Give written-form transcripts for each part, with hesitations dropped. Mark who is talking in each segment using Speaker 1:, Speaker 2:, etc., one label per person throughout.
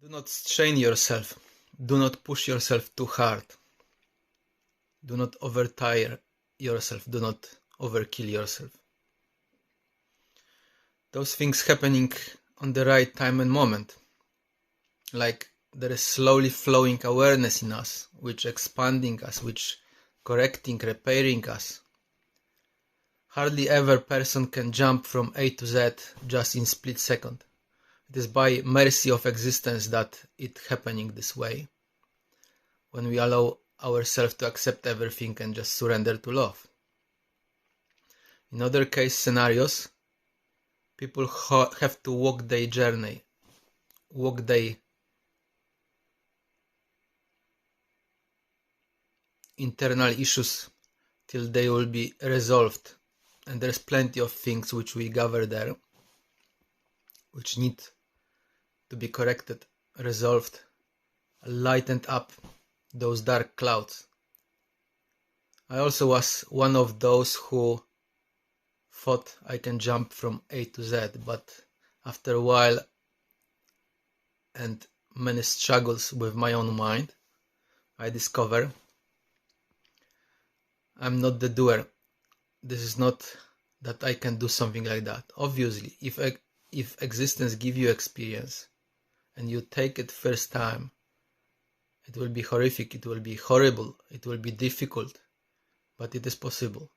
Speaker 1: Do not strain yourself. Do not push yourself too hard. Do not overtire yourself. Do not overkill yourself. Those things happening on the right time and moment. Like there is slowly flowing awareness in us, which expanding us, which correcting, repairing us. Hardly ever person can jump from A to Z just in split second. It is by mercy of existence that it's happening this way. When we allow ourselves to accept everything and just surrender to love. In other case scenarios, people have to walk their journey, walk their internal issues till they will be resolved. And there's plenty of things which we gather there, which need to be corrected, resolved, lightened up those dark clouds. I also was one of those who thought I can jump from A to Z, but after a while and many struggles with my own mind, I discover I'm not the doer. This is not that I can do something like that. Obviously, if existence gives you experience and you take it first time, it will be horrific, it will be horrible, it will be difficult, but it is possible.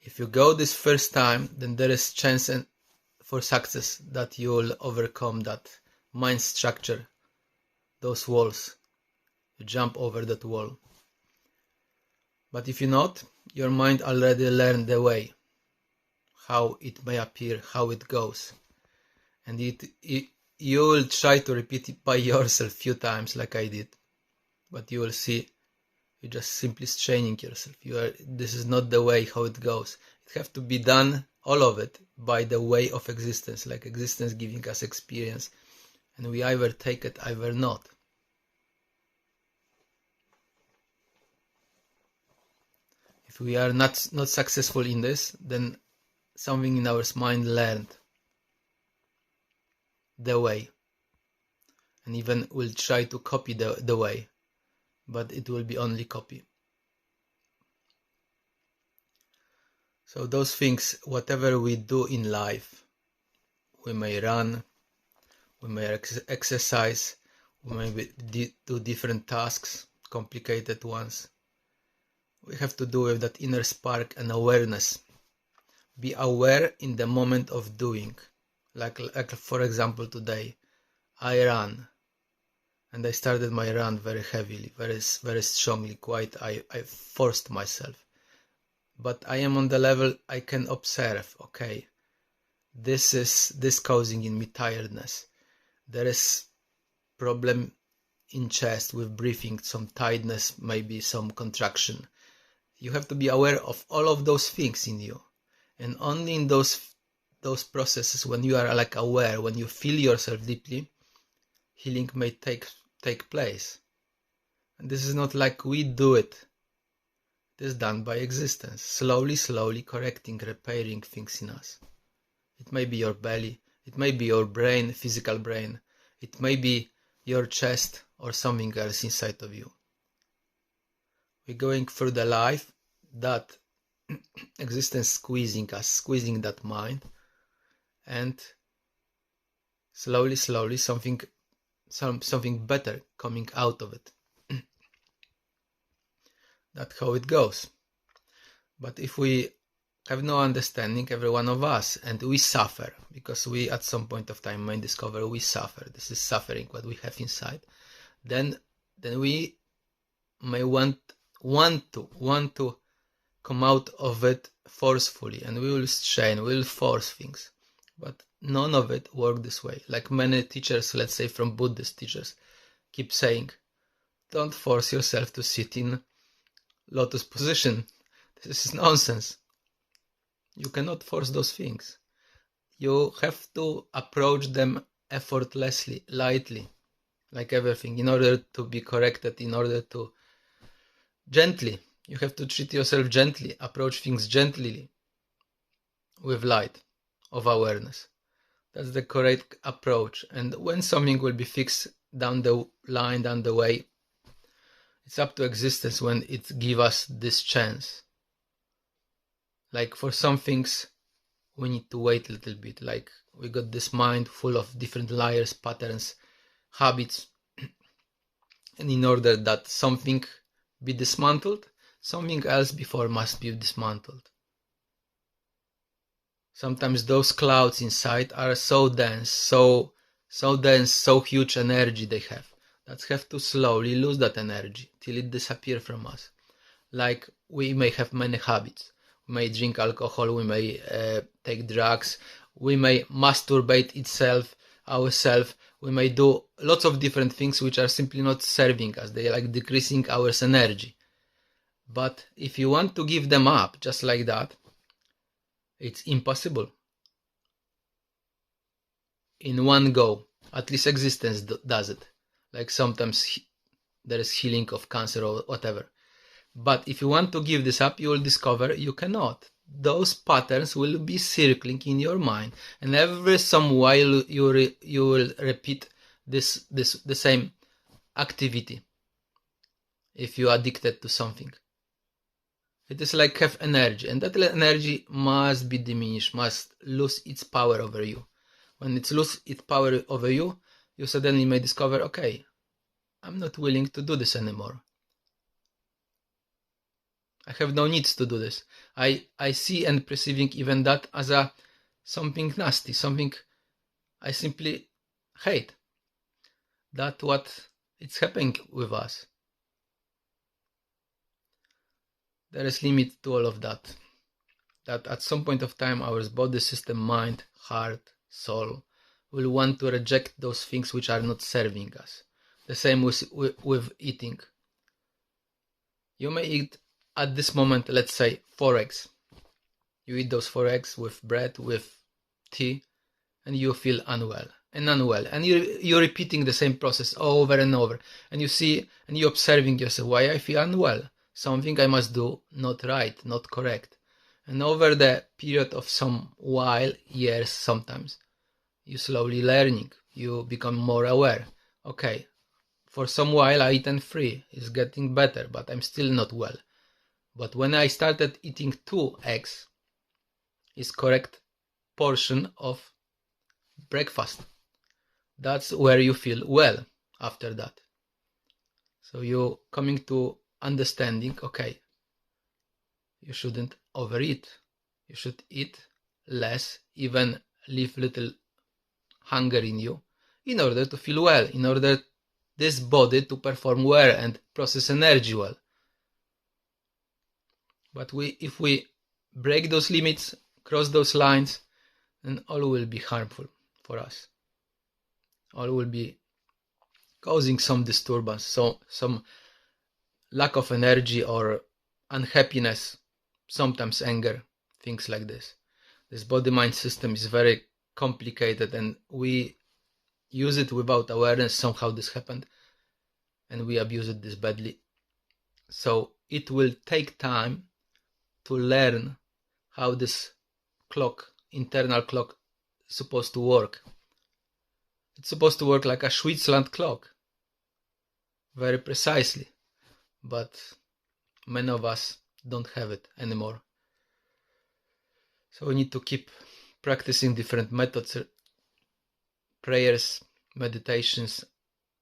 Speaker 1: If you go this first time, then there is chance for success that you will overcome that mind structure, those walls. You jump over that wall. But if you not, your mind already learned the way, how it may appear, how it goes. And you will try to repeat it by yourself a few times like I did. But you will see, you're just simply straining yourself. This is not the way how it goes. It has to be done, all of it, by the way of existence, like existence giving us experience. And we either take it, either not. If we are not successful in this, then something in our mind learned the way. And even will try to copy the way. But it will be only copy. So those things, whatever we do in life, we may run, we may exercise, we may do different tasks, complicated ones. We have to do with that inner spark and awareness. Be aware in the moment of doing. Like for example today, I ran. And I started my run very heavily, very strongly, quite. I forced myself. But I am on the level I can observe, okay, this causing in me tiredness. There is problem in chest with breathing, some tightness, maybe some contraction. You have to be aware of all of those things in you. And only in those processes, when you are like aware, when you feel yourself deeply, healing may take place. And this is not like we do it. It is done by existence, slowly correcting, repairing things in us. It may be your belly, it may be your brain, physical brain, it may be your chest or something else inside of you. We're going through the life that existence squeezing us, squeezing that mind, and slowly something better coming out of it. That's how it goes. But if we have no understanding, every one of us, and we suffer, because we at some point of time may discover we suffer, this is suffering, what we have inside, then we may want to come out of it forcefully, and we will strain, we will force things. But none of it works this way. Like many teachers, let's say from Buddhist teachers, keep saying, don't force yourself to sit in lotus position. This is nonsense. You cannot force those things. You have to approach them effortlessly, lightly, like everything, in order to be corrected, in order to gently. You have to treat yourself gently, approach things gently, with light of awareness. That's the correct approach. And when something will be fixed down the line, down the way, it's up to existence when it gives us this chance. Like for some things, we need to wait a little bit. Like we got this mind full of different layers, patterns, habits. And in order that something be dismantled, something else before must be dismantled. Sometimes those clouds inside are so dense, so dense, so huge energy they have, that have to slowly lose that energy till it disappears from us. Like we may have many habits. We may drink alcohol, we may take drugs, we may masturbate ourselves, we may do lots of different things which are simply not serving us. They are like decreasing our energy. But if you want to give them up just like that, it's impossible. In one go, at least existence does it. Like sometimes there is healing of cancer or whatever. But if you want to give this up, you will discover you cannot. Those patterns will be circling in your mind, and every some while you will repeat the same activity. If you are addicted to something, it is like have energy, and that energy must be diminished, must lose its power over you. When it loses its power over you, you suddenly may discover, okay, I'm not willing to do this anymore. I have no needs to do this. I see and perceiving even that as something nasty, something I simply hate. That's what it's happening with us. There is limit to all of that. That at some point of time our body system, mind, heart, soul will want to reject those things which are not serving us. The same with eating. You may eat at this moment, let's say 4 eggs. You eat those 4 eggs with bread, with tea, and you feel unwell. And you're repeating the same process over and over. And you see, and you're observing yourself, why I feel unwell. Something I must do not right, not correct. And over the period of some while, years sometimes, you slowly learning, you become more aware. Okay, for some while I eaten 3, it's getting better, but I'm still not well. But when I started eating 2 eggs, is correct portion of breakfast. That's where you feel well after that. So you're coming to understanding, okay, you shouldn't overeat. You should eat less, even leave little hunger in you, in order to feel well, in order this body to perform well and process energy well. But if we break those limits, cross those lines, then all will be harmful for us. All will be causing some disturbance, some lack of energy or unhappiness, sometimes anger, things like this. This body-mind system is very complicated, and we use it without awareness. Somehow this happened, and we abuse it this badly. So it will take time to learn how this clock, internal clock, is supposed to work. It's supposed to work like a Switzerland clock, very precisely, but many of us don't have it anymore. So we need to keep practicing different methods, prayers, meditations,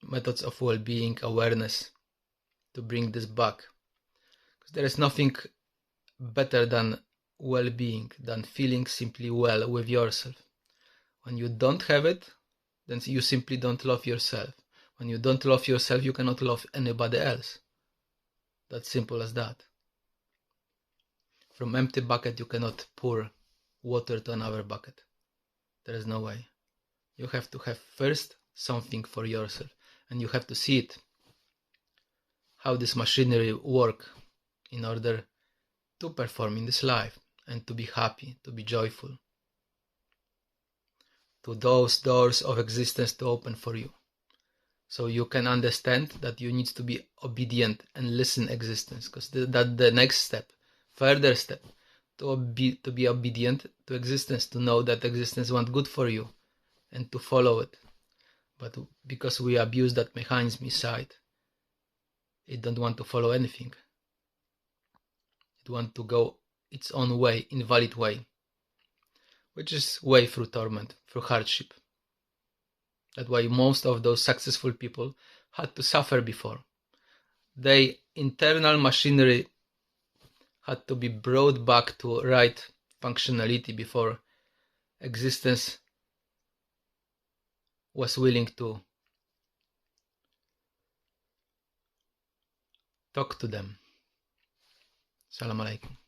Speaker 1: methods of well-being, awareness, to bring this back. Because there is nothing better than well-being, than feeling simply well with yourself. When you don't have it, then you simply don't love yourself. When you don't love yourself, you cannot love anybody else. That's simple as that. From empty bucket, you cannot pour water to another bucket. There is no way. You have to have first something for yourself, and you have to see it, how this machinery work in order to perform in this life and to be happy, to be joyful, to those doors of existence to open for you. So you can understand that you need to be obedient and listen existence, because that's the next step, further step, to be obedient to existence, to know that existence wants good for you. and to follow it. But because we abuse that mechanism inside, it don't want to follow anything. It want to go its own way, invalid way, which is way through torment, through hardship. That's why most of those successful people had to suffer before. Their internal machinery had to be brought back to right functionality before existence was willing to talk to them. Salam alaikum.